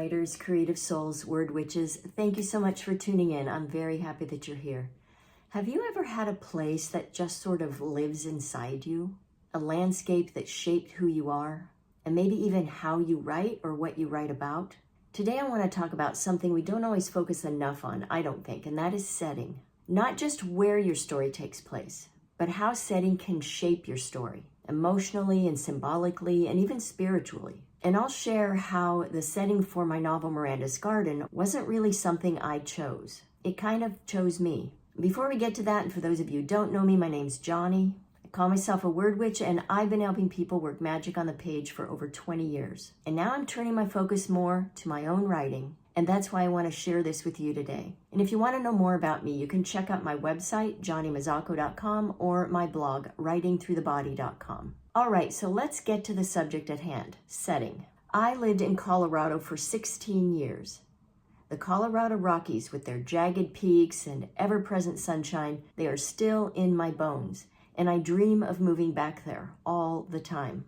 writers, creative souls, word witches. Thank you so much for tuning in. I'm very happy that you're here. Have you ever had a place that just sort of lives inside you? A landscape that shaped who you are? And maybe even how you write or what you write about? Today I want to talk about something we don't always focus enough on, I don't think, and that is setting. Not just where your story takes place, but how setting can shape your story, emotionally and symbolically and even spiritually. And I'll share how the setting for my novel Miranda's Garden wasn't really something I chose. It kind of chose me. Before we get to that, and for those of you who don't know me, my name's Johnny. I call myself a word witch, and I've been helping people work magic on the page for over 20 years. And now I'm turning my focus more to my own writing, and that's why I want to share this with you today. And if you want to know more about me, you can check out my website, johnnymazzacco.com, or my blog, writingthroughthebody.com. All right, so let's get to the subject at hand, setting. I lived in Colorado for 16 years. The Colorado Rockies, with their jagged peaks and ever-present sunshine, they are still in my bones, and I dream of moving back there all the time.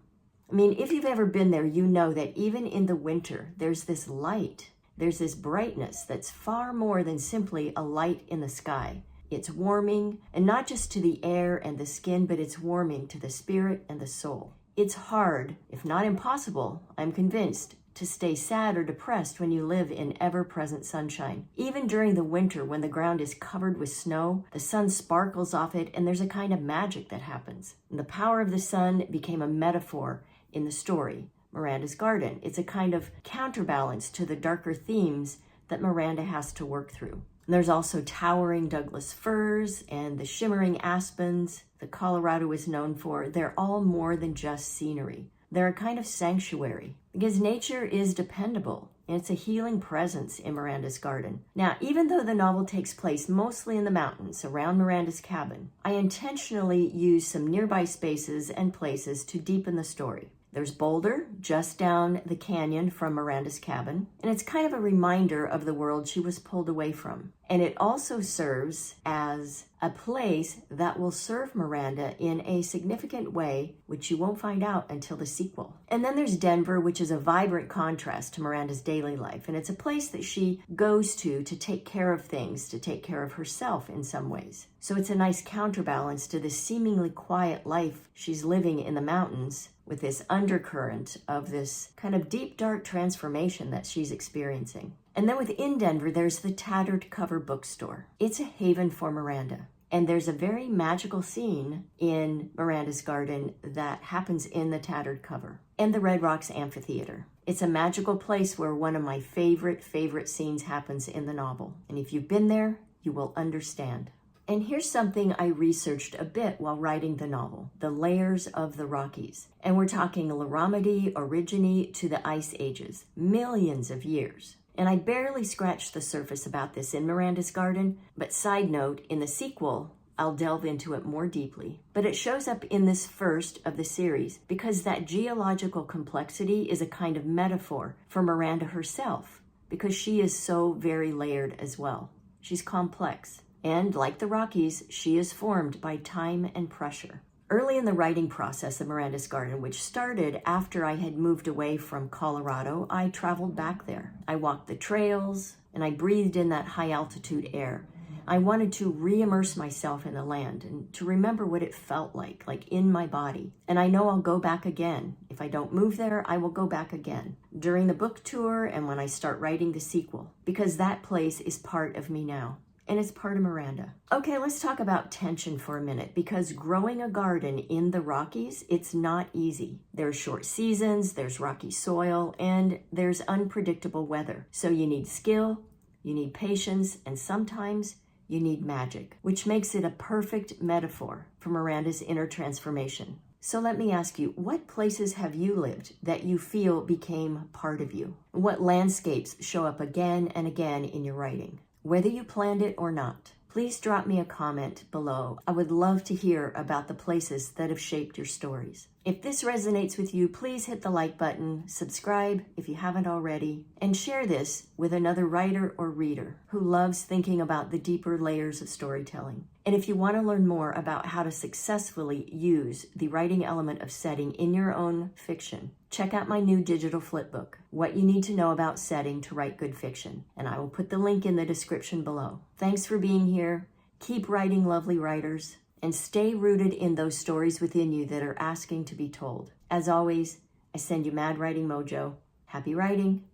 I mean, if you've ever been there, you know that even in the winter, there's this light. There's this brightness that's far more than simply a light in the sky. It's warming, and not just to the air and the skin, but it's warming to the spirit and the soul. It's hard, if not impossible, I'm convinced, to stay sad or depressed when you live in ever-present sunshine. Even during the winter, when the ground is covered with snow, the sun sparkles off it, and there's a kind of magic that happens. And the power of the sun became a metaphor in the story, Miranda's Garden. It's a kind of counterbalance to the darker themes that Miranda has to work through. And there's also towering Douglas firs and the shimmering aspens that Colorado is known for. They're all more than just scenery. They're a kind of sanctuary because nature is dependable, and it's a healing presence in Miranda's Garden. Now, even though the novel takes place mostly in the mountains around Miranda's cabin, I intentionally use some nearby spaces and places to deepen the story. There's Boulder, just down the canyon from Miranda's cabin, and it's kind of a reminder of the world she was pulled away from. And it also serves as a place that will serve Miranda in a significant way, which you won't find out until the sequel. And then there's Denver, which is a vibrant contrast to Miranda's daily life, and it's a place that she goes to take care of things, to take care of herself in some ways. So it's a nice counterbalance to the seemingly quiet life she's living in the mountains, with this undercurrent of this kind of deep, dark transformation that she's experiencing. And then within Denver, there's the Tattered Cover Bookstore. It's a haven for Miranda. And there's a very magical scene in Miranda's Garden that happens in the Tattered Cover. And the Red Rocks Amphitheater. It's a magical place where one of my favorite scenes happens in the novel. And if you've been there, you will understand. And here's something I researched a bit while writing the novel, the layers of the Rockies. And we're talking Laramide, Orogeny to the Ice Ages, millions of years. And I barely scratched the surface about this in Miranda's Garden, but side note, in the sequel, I'll delve into it more deeply. But it shows up in this first of the series because that geological complexity is a kind of metaphor for Miranda herself, because she is so very layered as well. She's complex. And like the Rockies, she is formed by time and pressure. Early in the writing process of Miranda's Garden, which started after I had moved away from Colorado, I traveled back there. I walked the trails, and I breathed in that high altitude air. I wanted to re-immerse myself in the land and to remember what it felt like in my body. And I know I'll go back again. If I don't move there, I will go back again during the book tour and when I start writing the sequel, because that place is part of me now. And it's part of Miranda. Okay, let's talk about tension for a minute, because growing a garden in the Rockies, it's not easy. There's short seasons, there's rocky soil, and there's unpredictable weather. So you need skill, you need patience, and sometimes you need magic, which makes it a perfect metaphor for Miranda's inner transformation. So let me ask you, what places have you lived that you feel became part of you? What landscapes show up again and again in your writing? Whether you planned it or not, please drop me a comment below. I would love to hear about the places that have shaped your stories. If this resonates with you, please hit the like button, subscribe if you haven't already, and share this with another writer or reader who loves thinking about the deeper layers of storytelling. And if you want to learn more about how to successfully use the writing element of setting in your own fiction, check out my new digital flipbook, What You Need to Know About Setting to Write Good Fiction, and I will put the link in the description below. Thanks for being here. Keep writing, lovely writers, and stay rooted in those stories within you that are asking to be told. As always, I send you mad writing mojo. Happy writing.